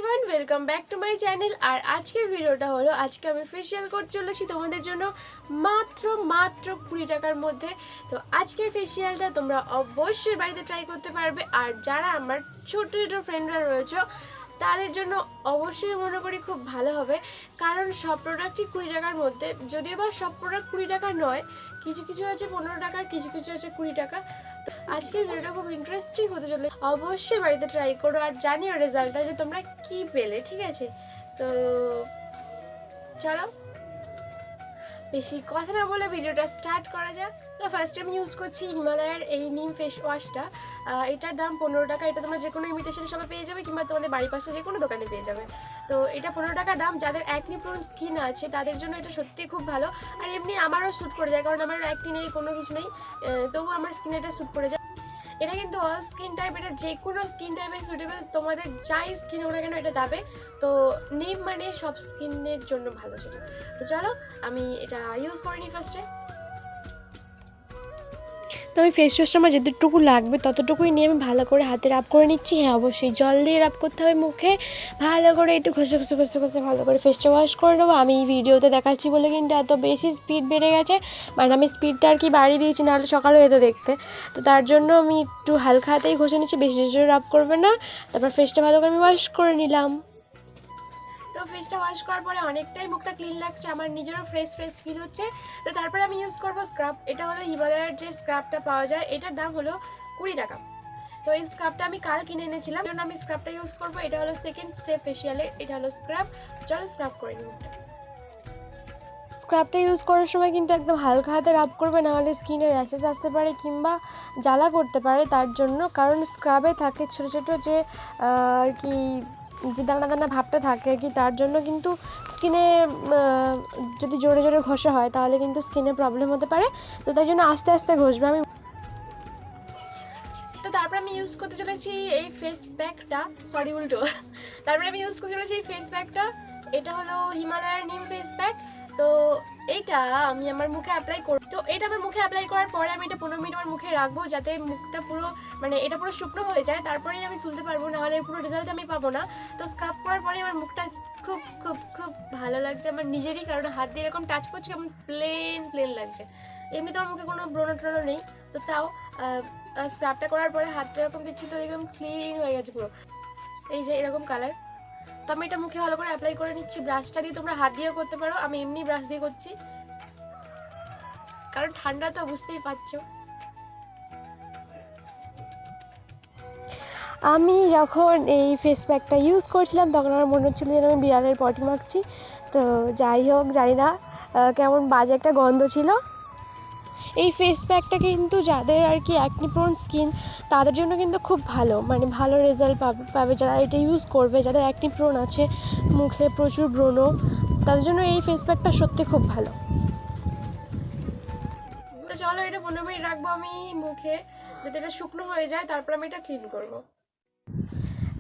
Everyone, welcome back to my channel. আর আজকের ভিডিওটা হলো আজকে আমি ফেসিয়াল করতে চলেছি তোমাদের জন্য মাত্র 20 টাকার মধ্যে। তো আজকের ফেসিয়ালটা তোমরা অবশ্যই বাড়িতে ট্রাই করতে পারবে। আর যারা আমার ছোট ছোট ফ্রেন্ডরা রয়েছে তাদের জন্য অবশ্যই মনে করি খুব ভালো হবে, কারণ সব প্রোডাক্টই 20 টাকার মধ্যে। যদিও বা সব প্রোডাক্ট 20 টাকা নয়, কিছু কিছু আছে 15 টাকার, কিছু কিছু আছে 20 টাকা। তো আজকের ভিডিওটা খুব ইন্টারেস্টিং হতে চলে, অবশ্যই বাড়িতে ট্রাই করো আর জানিও রেজাল্টটা যে তোমরা কি পেলে। ঠিক আছে, তো চলো বেশি কথা না বলে ভিডিওটা স্টার্ট করা যাক। তো ফার্স্ট আমি ইউজ করছি হিমালয়ের এই নিম ফেস ওয়াশটা। এটার দাম 15 টাকা। এটা তোমরা যে কোনো ইমিটেশন শপে পেয়ে যাবে, কিংবা তোমাদের বাড়ির পাশে যে কোনো দোকানে পেয়ে যাবে। তো এটা 15 টাকা দাম। যাদের অ্যাকনি প্রোন স্কিন আছে তাদের জন্য এটা সত্যি খুব ভালো। আর এমনি আমারও শ্যুট করে যায়, কারণ আমার অ্যাকনি নেই, কোনো কিছু নেই, তবুও আমার স্কিনে এটা শ্যুট করে যায়। এটা কিন্তু অল স্কিন টাইপ, এটা যে কোনো স্কিন টাইপের সুটেবল। তোমাদের যাই স্কিন হোক না কেন এটা যাবে। তো নিম মানে সব স্কিনের জন্য ভালো সেটা। তো চলো আমি এটা ইউজ করে নিই ফার্স্টে। তো আমি ফেস ওয়াশটা আমার যতটুকু লাগবে ততটুকুই নিয়ে আমি ভালো করে হাতে রাব করে নিচ্ছি। হ্যাঁ, অবশ্যই জল দিয়ে রাব করতে হবে মুখে, ভালো করে একটু ঘষে ঘষে ঘষে ঘষে ভালো করে ফেসটা ওয়াশ করে নেবো। আমি ভিডিওতে দেখাচ্ছি বলে কিন্তু এত বেশি স্পিড বেড়ে গেছে, মানে আমি স্পিডটা আর কি বাড়িয়ে দিয়েছি, নাহলে সকালে হয়ে তো দেখতে। তো তার জন্য আমি একটু হালকা হাতেই ঘষে নিচ্ছি, বেশি জোরে রাব করবে না। তারপর ফেসটা ভালো করে আমি ওয়াশ করে নিলাম। তো ফেসটা ওয়াশ করার পরে অনেকটাই মুখটা ক্লিন লাগছে, আমার নিজেরও ফ্রেশ ফ্রেশ ফিল হচ্ছে। তো তারপরে আমি ইউজ করবো স্ক্রাব। এটা হলো হিমালয়ের যে স্ক্রাবটা পাওয়া যায়, এটার দাম হলো 20 টাকা। তো এই স্ক্রাবটা আমি কাল কিনে এনেছিলাম, জন্য আমি স্ক্রাবটা ইউজ করবো। এটা হলো সেকেন্ড স্টেপ ফেসিয়ালে, এটা হলো স্ক্রাব। চলো স্ক্রাব করে নিই মুখটা। স্ক্রাবটা ইউজ করার সময় কিন্তু একদম হালকা হাতে রাব করবে, নাহলে স্কিনে র্যাশেস আসতে পারে কিংবা জ্বালা করতে পারে। তার জন্য, কারণ স্ক্রাবে থাকে ছোটো ছোটো যে আর কি যে দানা দানা ভাবটা থাকে আর কি, তার জন্য কিন্তু স্কিনে যদি জোরে জোরে ঘষা হয় তাহলে কিন্তু স্কিনে প্রবলেম হতে পারে। তো তাই জন্য আস্তে আস্তে ঘষবে। আমি তো তারপর আমি ইউজ করতে চলেছি এই ফেস প্যাকটা, সরি উল্টো। তারপরে আমি ইউজ করতে চলেছি এই ফেস প্যাকটা। এটা হলো হিমালয়ের নিম ফেস প্যাক। তো এইটা আমি আমার মুখে অ্যাপ্লাই করব। তো এটা আমার মুখে অ্যাপ্লাই করার পরে আমি এটা 15 মিনিট আমার মুখে রাখবো, যাতে মুখটা পুরো মানে এটা পুরো শুকনো হয়ে যায়। তারপরেই আমি তুলতে পারবো, নাহলে পুরো রেজাল্ট আমি পাবো না। তো স্ক্রাব করার পরে আমার মুখটা খুব খুব খুব ভালো লাগছে আমার নিজেরই, কারণ হাত দিয়ে এরকম টাচ করছি কেমন প্লেন প্লেন লাগছে। এমনি তো আমার মুখে কোনো ব্রণ ট্রণ নেই, তো তাও স্ক্রাবটা করার পরে হাতটা এরকম দিচ্ছি তো একদম ক্লিন হয়ে গেছে পুরো। এই যে এরকম কালার। তো আমি এটা মুখে ভালো করে অ্যাপ্লাই করে নিচ্ছি। ব্রাশটা দিয়ে তোমরা হাত দিয়েও করতে পারো, আমি এমনি ব্রাশ দিয়ে করছি, কারণ ঠান্ডা তো বুঝতেই পারছো। আমি যখন এই ফেস প্যাকটা ইউজ করছিলাম তখন আমার মনে হচ্ছিলো যেন আমি বিড়ালের পটি মাখছি। তো যাই হোক, জানি না কেমন বাজে একটা গন্ধ ছিল। এই ফেস প্যাকটা কিন্তু যাদের আর কি অ্যাকনি প্রোন স্কিন তাদের জন্য কিন্তু খুব ভালো, মানে ভালো রেজাল্ট পাবে যারা এটা ইউজ করবে। যাদের অ্যাকনি প্রোন আছে, মুখে প্রচুর ব্রণ, তাদের জন্য এই ফেস প্যাকটা সত্যি খুব ভালো। তো চলো এটা 15 মিনিট রাখবো আমি মুখে, যাতে এটা শুকনো হয়ে যায়। তারপর আমি এটা ক্লিন করব।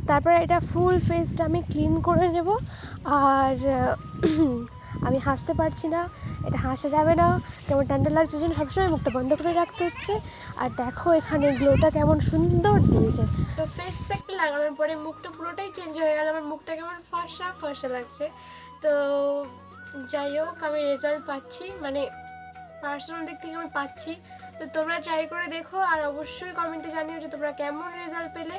তারপর এটা ফুল ফেসটা আমি ক্লিন করে নেব। আর আমি হাসতে পারছি না, এটা হাসা যাবে না, কেমন ঠান্ডা লাগছে, জন্য সবসময় মুখটা বন্ধ করে রাখতে হচ্ছে। আর দেখো এখানে গ্লোটা কেমন সুন্দর দিয়েছে। তো ফেস প্যাকটা লাগানোর পরে মুখটা পুরোটাই চেঞ্জ হয়ে গেল, আমার মুখটা কেমন ফর্সা ফর্সা লাগছে। তো যাই হোক, আমি রেজাল্ট পাচ্ছি, মানে পার্সোনাল দিক থেকে আমি পাচ্ছি। তো তোমরা ট্রাই করে দেখো আর অবশ্যই কমেন্টে জানিও যে তোমরা কেমন রেজাল্ট পেলে।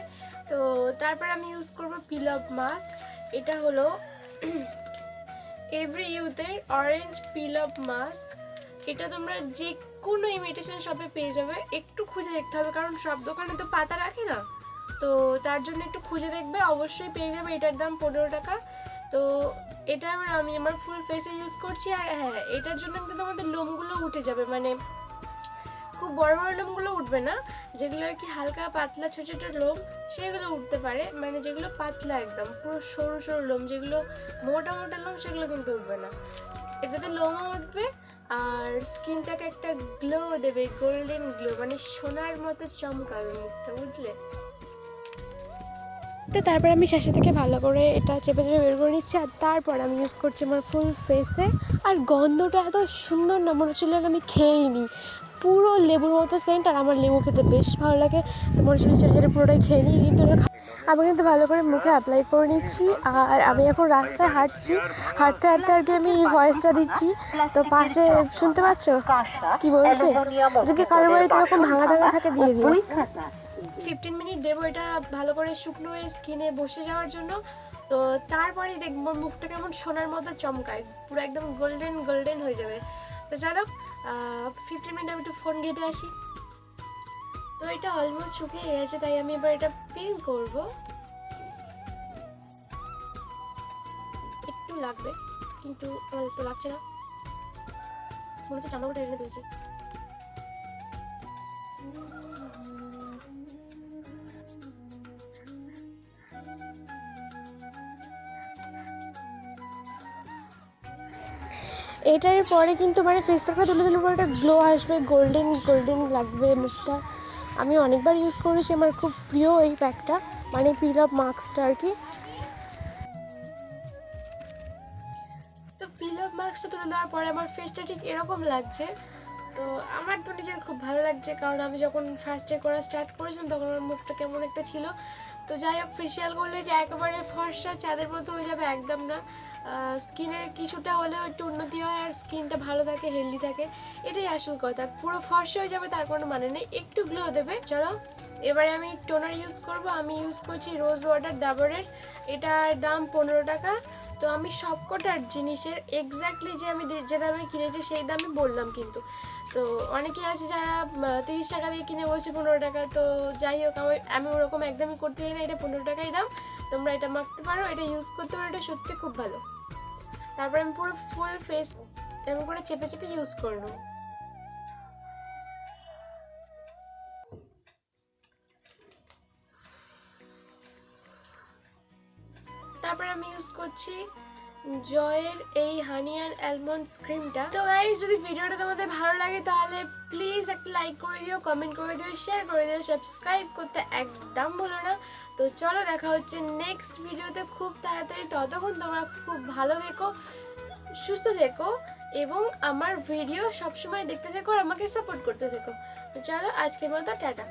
তো তারপর আমি ইউজ করবো পিল অফ মাস্ক। এটা হলো এভরি ইউথের অরেঞ্জ পিল অফ মাস্ক। এটা তোমরা যে কোনো ইমিটেশন শপে পেয়ে যাবে, একটু খুঁজে দেখতে হবে, কারণ সব দোকানে তো পাতা রাখে না। তো তার জন্য একটু খুঁজে দেখবে, অবশ্যই পেয়ে যাবে। এটার দাম 15 টাকা। তো এটা আমি আমার ফুল ফেসে ইউজ করছি। আর হ্যাঁ, এটার জন্য কিন্তু তোমাদের লোমগুলো উঠে যাবে, মানে খুব বড় বড় লোমগুলো উঠবে না, যেগুলো আর কি হালকা পাতলা ছোটো ছোটো লোম সেগুলো উঠতে পারে। মানে যেগুলো পাতলা একদম পুরো সরু সরু লোম, যেগুলো মোটা মোটা লোম, সেগুলো কিন্তু উঠবে না। এটাতে লোমও উঠবে আর স্কিনটাকে একটা গ্লো দেবে, গোল্ডেন গ্লো, মানে সোনার মতো চমকাবে মুখটা, বুঝলে? তো তারপর আমি শেষে থেকে ভালো করে এটা চেপে চেপে বের করে নিচ্ছি। আর তারপর আমি ইউজ করছি আমার ফুল ফেসে। আর গন্ধটা এত সুন্দর না, মনে হচ্ছিল আমি খেয়েই নিই, পুরো লেবুর মতো সেন্ট। আর আমার লেবু খেতে বেশ ভালো লাগে, তো মনে হচ্ছিল যেটা পুরোটাই খেয়ে নিই। কিন্তু আমি কিন্তু ভালো করে মুখে অ্যাপ্লাই করে নিচ্ছি। আর আমি এখন রাস্তায় হাঁটছি, হাঁটতে হাঁটতে আর কি আমি ভয়েসটা দিচ্ছি। তো পাশে শুনতে পাচ্ছ কি বলছে? যদি কারো বাড়িতে এরকম ভাঙা ভাঙা থাকে দিয়ে দিও। 15 মিনিট দেবো এটা ভালো করে শুকনো হয়ে স্কিনে বসে যাওয়ার জন্য। তো তারপরেই দেখবো মুখটা কেমন সোনার মতো চমকায়, পুরো একদম গোল্ডেন গোল্ডেন হয়ে যাবে। তো চলো 15 মিনিট আমি একটু ফোন ঘেটে আসি। তো এটা অলমোস্ট শুকিয়ে গেছে, তাই আমি এবার এটা পিন করব। একটু লাগবে কিন্তু আমার তো লাগছে না, মনে হচ্ছে জামাটা টেনে তুলছে। এটার পরে কিন্তু মানে ফেস প্যাকটা তুলে দিলে পরে একটা গ্লো আসবে, গোল্ডেন গোল্ডেন লাগবে মুখটা। আমি অনেকবার ইউজ করেছি, আমার খুব প্রিয় এই প্যাকটা, মানে পিল আপ মাস্কটা আর কি। তো পিল আপ মাস্কটা তুলে দেওয়ার পরে আমার ফেসটা ঠিক এরকম লাগছে। তো আমার তো নিজের খুব ভালো লাগছে, কারণ আমি যখন ফার্স্ট ডে করা স্টার্ট করেছিলাম তখন আমার মুখটা কেমন একটা ছিল। তো যাই হোক, ফেসিয়াল করলে যে একেবারে ফর্সা চাঁদের মতো হয়ে যাবে একদম না, স্কিনের কিছুটা হলেও একটু উন্নতি হয় আর স্কিনটা ভালো থাকে, হেলদি থাকে, এটাই আসল কথা। পুরো ফর্সা হয়ে যাবে তার কোনো মানে নেই, একটু গ্লো দেবে। চলো এবারে আমি টোনার ইউজ করব। আমি ইউজ করছি রোজ ওয়াটার ডাবরের, এটার দাম 15 টাকা। তো আমি সবকটার জিনিসের এক্স্যাক্টলি যে আমি যে দামে কিনেছি সেই দামে বললাম কিন্তু। তো অনেকেই আছে যারা 30 টাকা দিয়ে কিনে বলছে 15 টাকা। তো যাই হোক, আমি ওরকম একদমই করতে চাই না, এটা 15 টাকাই দাম। তোমরা এটা মাখতে পারো, এটা ইউজ করতে পারো, এটা সত্যি খুব ভালো। তারপর আমি পুরো ফুল ফেস এমন করে চেপে চেপে ইউজ করবো। তারপর আমি ইউজ করছি জয়ের এই হানি অ্যান্ড অ্যালমন্ডস ক্রিমটা। তো গাইস, যদি ভিডিওটা তোমাদের ভালো লাগে তাহলে প্লিজ একটা লাইক করে দিও, কমেন্ট করে দিও, শেয়ার করে দিও, সাবস্ক্রাইব করতে একদম ভুলো না। তো চলো দেখা হচ্ছে নেক্সট ভিডিওতে খুব তাড়াতাড়ি। ততক্ষণ তোমরা খুব ভালো থেকো, সুস্থ থেকো এবং আমার ভিডিও সবসময় দেখতে থেকো আর আমাকে সাপোর্ট করতে থেকো। তো চলো আজকের মতো টাটা।